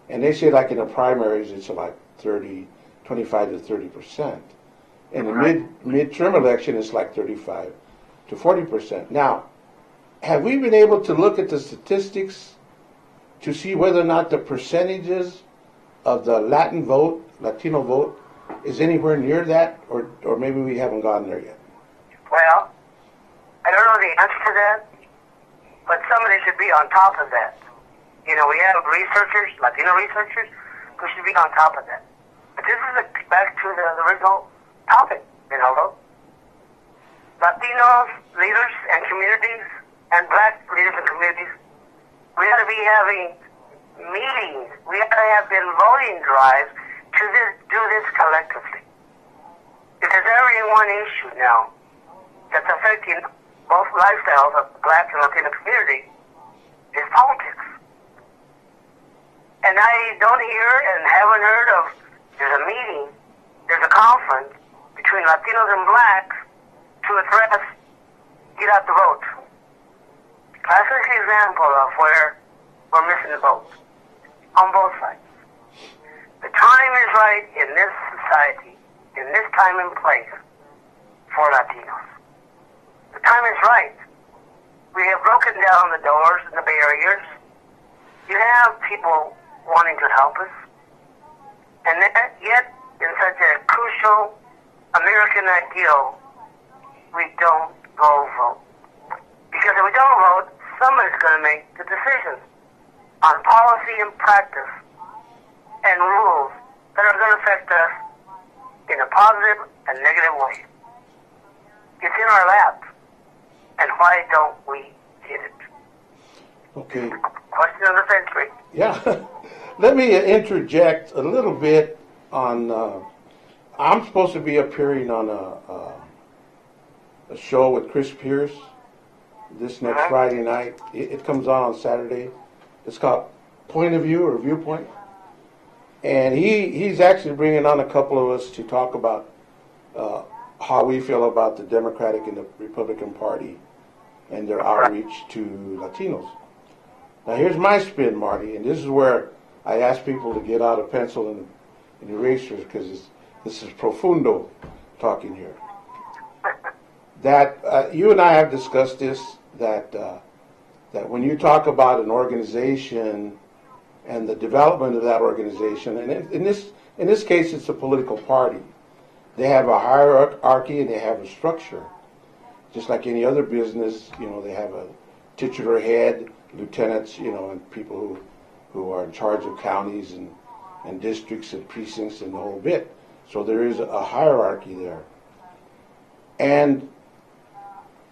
And they say, like in the primaries, it's like 25 to 30%. In the midterm election, it's like 35 to 40%. Now, have we been able to look at the statistics to see whether or not the percentages of the Latino vote, is anywhere near that, or maybe we haven't gotten there yet? Well, I don't know the answer to that, but somebody should be on top of that. You know, we have researchers, Latino researchers, who should be on top of that. But this is back to the original topic, Reynaldo. Latinos, leaders, and communities, and black leaders and communities, we ought to be having meetings. We ought to have been voting drives to do this collectively. If there's ever one issue now that's affecting both lifestyles of black and Latino community, is politics. And I don't hear and haven't heard of there's a meeting, there's a conference between Latinos and blacks to address get out the vote. Classic example of where we're missing the vote on both sides. The time is right in this society, in this time and place, for Latinos. The time is right. We have broken down the doors and the barriers. You have people wanting to help us. And yet, in such a crucial American ideal, we don't go vote. Because Because if we don't vote, somebody's going to make the decisions on policy and practice and rules that are going to affect us in a positive and negative way. It's in our lap. And why don't we get it? Okay. Question of the century. Yeah. Let me interject a little bit on. I'm supposed to be appearing on a show with Chris Pierce this next Friday night. It comes on Saturday. It's called Point of View or Viewpoint. And he's actually bringing on a couple of us to talk about how we feel about the Democratic and the Republican Party and their outreach to Latinos. Now here's my spin, Marty, and this is where I ask people to get out a pencil and erasers because this is profundo talking here. That you and I have discussed this, that when you talk about an organization and the development of that organization, and in this case it's a political party, they have a hierarchy and they have a structure. Just like any other business, they have a titular head, lieutenants, and people who are in charge of counties and districts and precincts and the whole bit. So there is a hierarchy there. And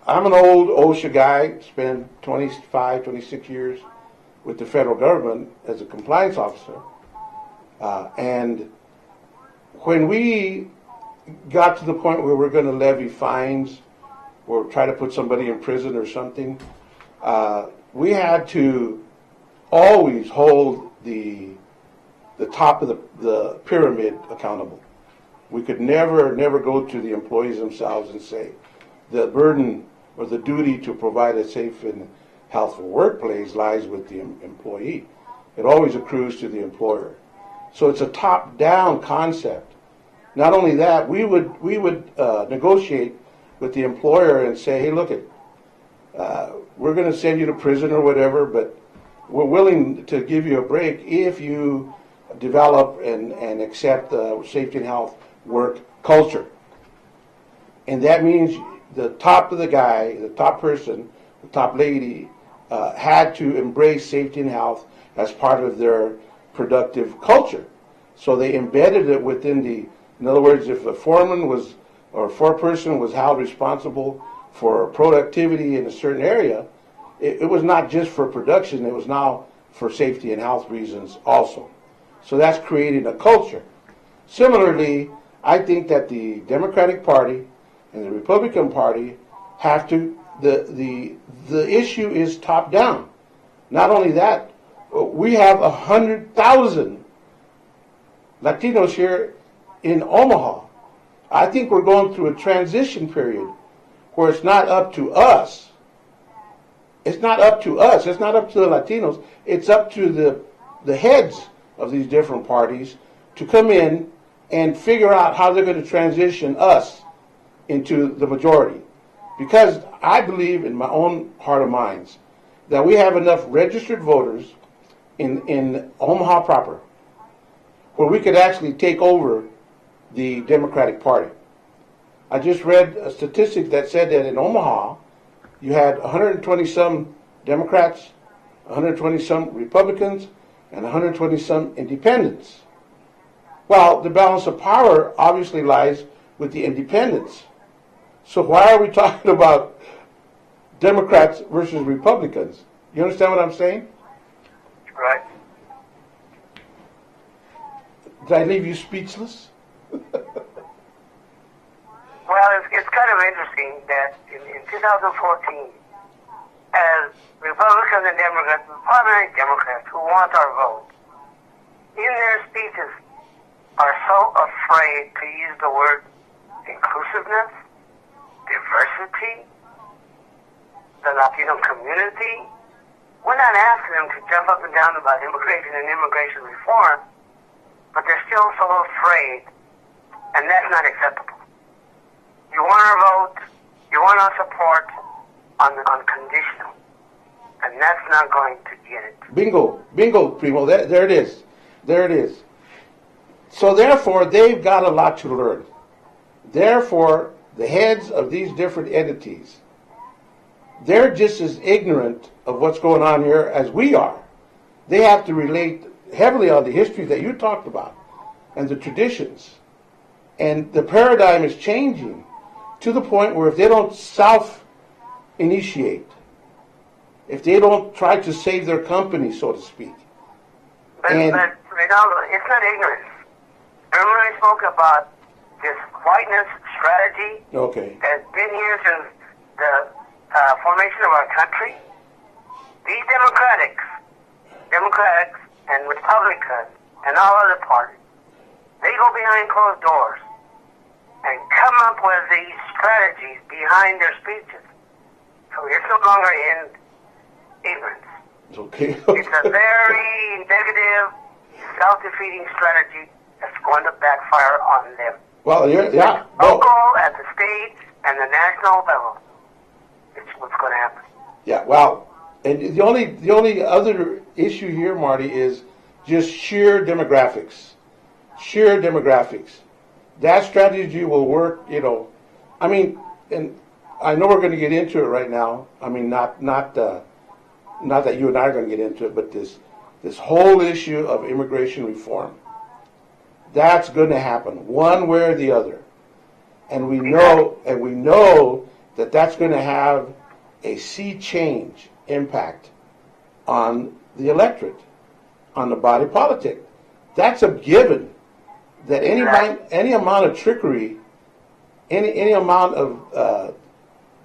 I'm an old OSHA guy, spent 25, 26 years with the federal government as a compliance officer. And when we got to the point where we're going to levy fines or try to put somebody in prison or something, we had to always hold the top of the pyramid accountable. We could never go to the employees themselves and say the burden or the duty to provide a safe and healthful workplace lies with the employee. It always accrues to the employer. So it's a top-down concept. Not only that, we would negotiate with the employer and say, hey, look, we're going to send you to prison or whatever, but we're willing to give you a break if you develop and accept the safety and health work culture. And that means the top of the guy, the top person, the top lady, had to embrace safety and health as part of their productive culture. So they embedded it within in other words, if a foreman was, or a foreperson was held responsible for productivity in a certain area, it was not just for production, it was now for safety and health reasons also. So that's creating a culture. Similarly, I think that the Democratic Party and the Republican Party have to, the issue is top down. Not only that, we have 100,000 Latinos here in Omaha. I think we're going through a transition period where it's not up to us. It's not up to us. It's not up to the Latinos. It's up to the heads of these different parties to come in and figure out how they're going to transition us into the majority. Because I believe in my own heart of minds that we have enough registered voters in Omaha proper where we could actually take over the Democratic Party. I just read a statistic that said that in Omaha you had 120-some Democrats, 120-some Republicans, and 120-some independents. Well, the balance of power obviously lies with the independents. So why are we talking about Democrats versus Republicans? You understand what I'm saying? Right. Did I leave you speechless? Well, it's kind of interesting that in 2014, as Republicans and Democrats, primarily Democrats who want our vote, in their speeches are so afraid to use the word inclusiveness, diversity, the Latino community. We're not asking them to jump up and down about immigration and immigration reform, but they're still so afraid, and that's not acceptable. You want our vote, you want our support on conditional, and that's not going to get it. Bingo, Primo, there it is. There it is. So therefore, they've got a lot to learn. Therefore, the heads of these different entities they're just as ignorant of what's going on here as we are. They have to relate heavily on the history that you talked about and the traditions. And the paradigm is changing to the point where if they don't self-initiate, if they don't try to save their company, so to speak. But Reynaldo, it's not ignorance. Remember I spoke about this whiteness strategy that's been here since the formation of our country? These Democrats and Republicans and all other parties, they go behind closed doors and come up with these strategies behind their speeches. So it's no longer in ignorance. Okay. It's a very negative, self-defeating strategy that's going to backfire on them. Well, yeah. Local, at the state, and the national level. It's what's going to happen. Yeah, well, and the only other issue here, Marty, is just sheer demographics. Sheer demographics. That strategy will work, I mean, and I know we're going to get into it right now. I mean, not that you and I are going to get into it, but this whole issue of immigration reform. That's going to happen one way or the other. And we know that that's going to have a sea change impact on the electorate, on the body politic. That's a given. That any amount of trickery, any amount of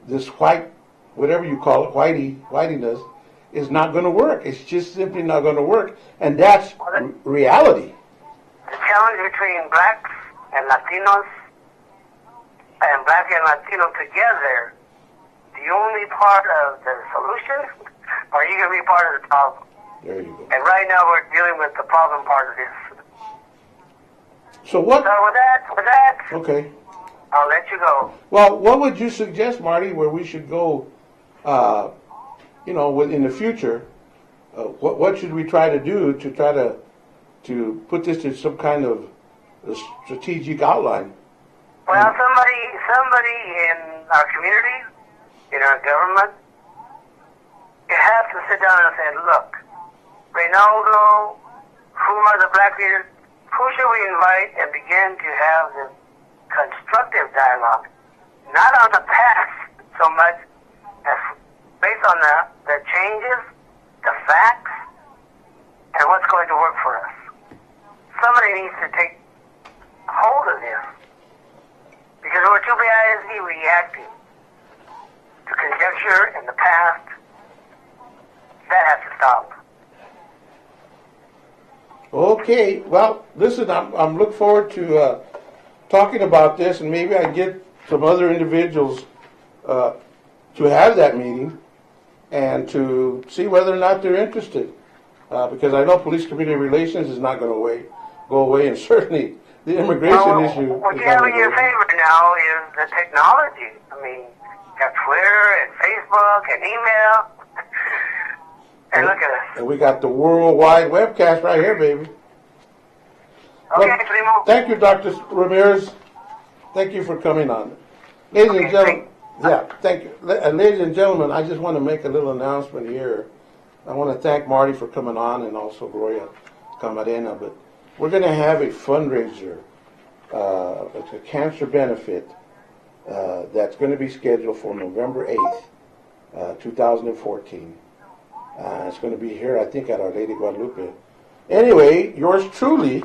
this white, whatever you call it, whitiness, is not going to work. It's just simply not going to work, and that's reality. The challenge between blacks and Latinos, and black and Latino together, the only part of the solution, or you going to be part of the problem. There you go. And right now we're dealing with the problem part of this. So what? So with that. Okay. I'll let you go. Well, what would you suggest, Marty, where we should go? In the future, what should we try to do to try to put this in some kind of strategic outline? Well, somebody in our community, in our government, you have to sit down and say, look, Reynaldo, who are the black leaders? Who should we invite and begin to have this constructive dialogue? Not on the past so much as based on the changes, the facts, and what's going to work for us. Somebody needs to take hold of this. Because we're too busy reacting to conjecture in the past. That has to stop. Okay, well, listen, I'm looking forward to talking about this, and maybe I get some other individuals to have that meeting and to see whether or not they're interested. Because I know police community relations is not going to go away, and certainly the immigration issue. What you have in your favor now is the technology. I mean, you have Twitter and Facebook and email. And look at us. And we got the worldwide webcast right here, baby. Okay, Primo. Thank you, Dr. Ramirez. Thank you for coming on. Ladies and gentlemen, thank you. Ladies and gentlemen, I just want to make a little announcement here. I want to thank Marty for coming on, and also Gloria Camarena. But we're going to have a fundraiser. It's a cancer benefit that's going to be scheduled for November 8th, 2014. It's going to be here, I think, at Our Lady Guadalupe. Anyway, yours truly,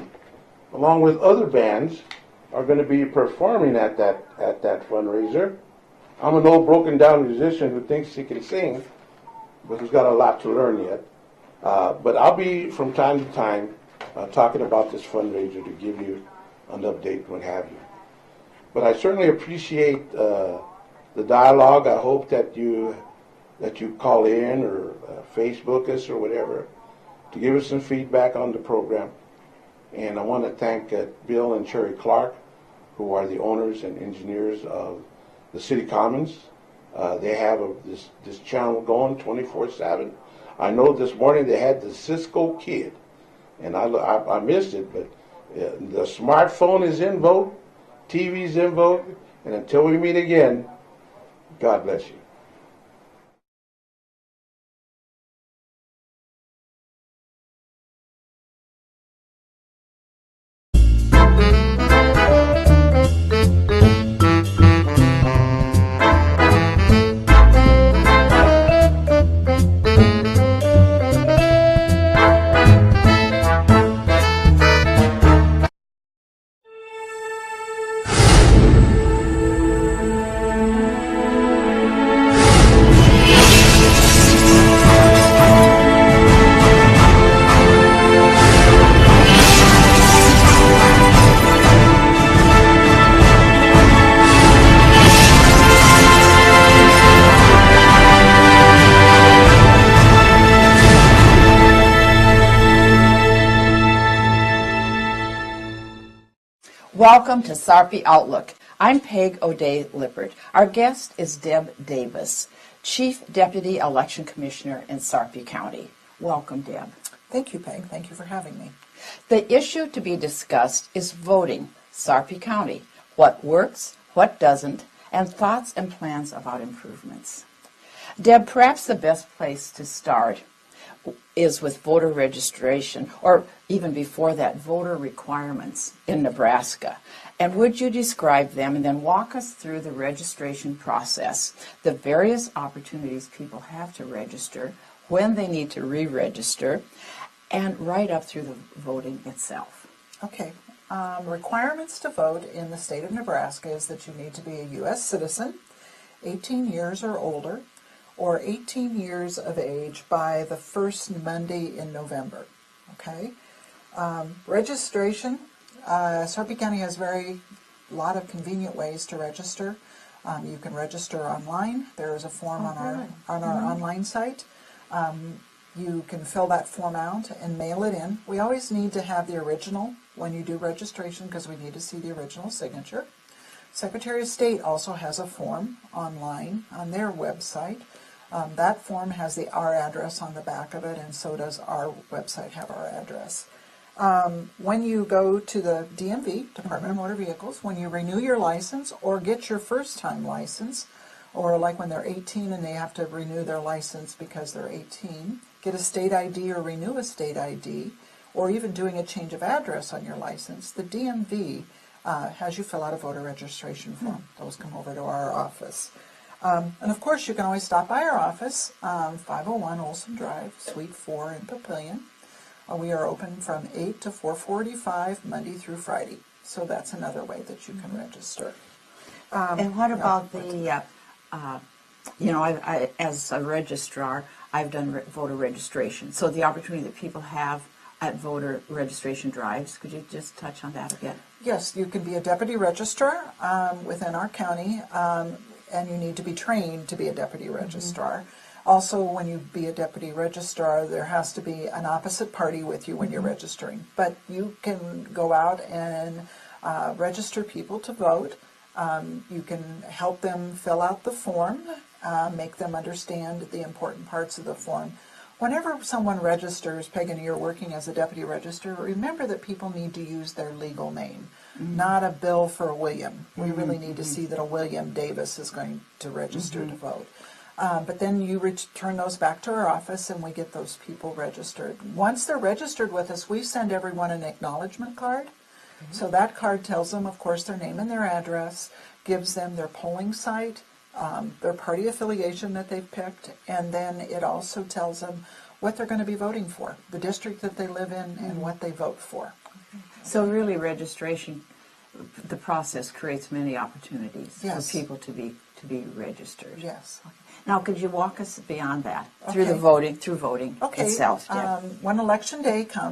along with other bands, are going to be performing at that fundraiser. I'm an old broken down musician who thinks he can sing, but who's got a lot to learn yet. But I'll be from time to time talking about this fundraiser to give you an update, what have you. But I certainly appreciate the dialogue. I hope that you call in or Facebook us or whatever to give us some feedback on the program. And I want to thank Bill and Cherry Clark, who are the owners and engineers of the City Commons. They have this channel going 24/7. I know this morning they had the Cisco Kid, and I missed it, but the smartphone is in vogue, TV's in vogue, and until we meet again, God bless you. Welcome to Sarpy Outlook. I'm Peg O'Day Lippert. Our guest is Deb Davis, Chief Deputy Election Commissioner in Sarpy County. Welcome, Deb. Thank you, Peg. Thank you for having me. The issue to be discussed is voting, Sarpy County, what works, what doesn't, and thoughts and plans about improvements. Deb, perhaps the best place to start is with voter registration, or even before that, voter requirements in Nebraska. And would you describe them and then walk us through the registration process, the various opportunities people have to register, when they need to re-register, and right up through the voting itself? Okay. Requirements to vote in the state of Nebraska is that you need to be a U.S. citizen, 18 years or older, or 18 years of age by the first Monday in November. Okay? Registration, Sarpy County has a lot of convenient ways to register. You can register online. There is a form on our online site. You can fill that form out and mail it in. We always need to have the original when you do registration because we need to see the original signature. Secretary of State also has a form online on their website. That form has our address on the back of it, and so does our website have our address. When you go to the DMV, Department of Motor Vehicles, when you renew your license or get your first-time license, or like when they're 18 and they have to renew their license because they're 18, get a state ID or renew a state ID, or even doing a change of address on your license, the DMV has you fill out a voter registration form. Those come over to our office. And of course, you can always stop by our office, 501 Olson Drive, Suite 4 in Papillion. We are open from 8 to 4:45, Monday through Friday. So that's another way that you can register. And what about the, I, as a registrar, I've done voter registration. So the opportunity that people have at voter registration drives, could you just touch on that again? Yes, you can be a deputy registrar within our county. And you need to be trained to be a deputy registrar. Also, when you be a deputy registrar, there has to be an opposite party with you when you're registering. But you can go out and register people to vote. You can help them fill out the form, make them understand the important parts of the form. Whenever someone registers, Peg, and you're working as a deputy registrar, remember that people need to use their legal name, not a Bill for a William. We really need to see that a William Davis is going to register to vote. But then you return those back to our office and we get those people registered. Once they're registered with us, we send everyone an acknowledgement card. So that card tells them, of course, their name and their address, gives them their polling site, their party affiliation that they've picked, and then it also tells them what they're going to be voting for, the district that they live in, and what they vote for. So really registration, the process creates many opportunities for people to be registered. Yes. Now, could you walk us beyond that, through voting Okay. itself? When election day comes,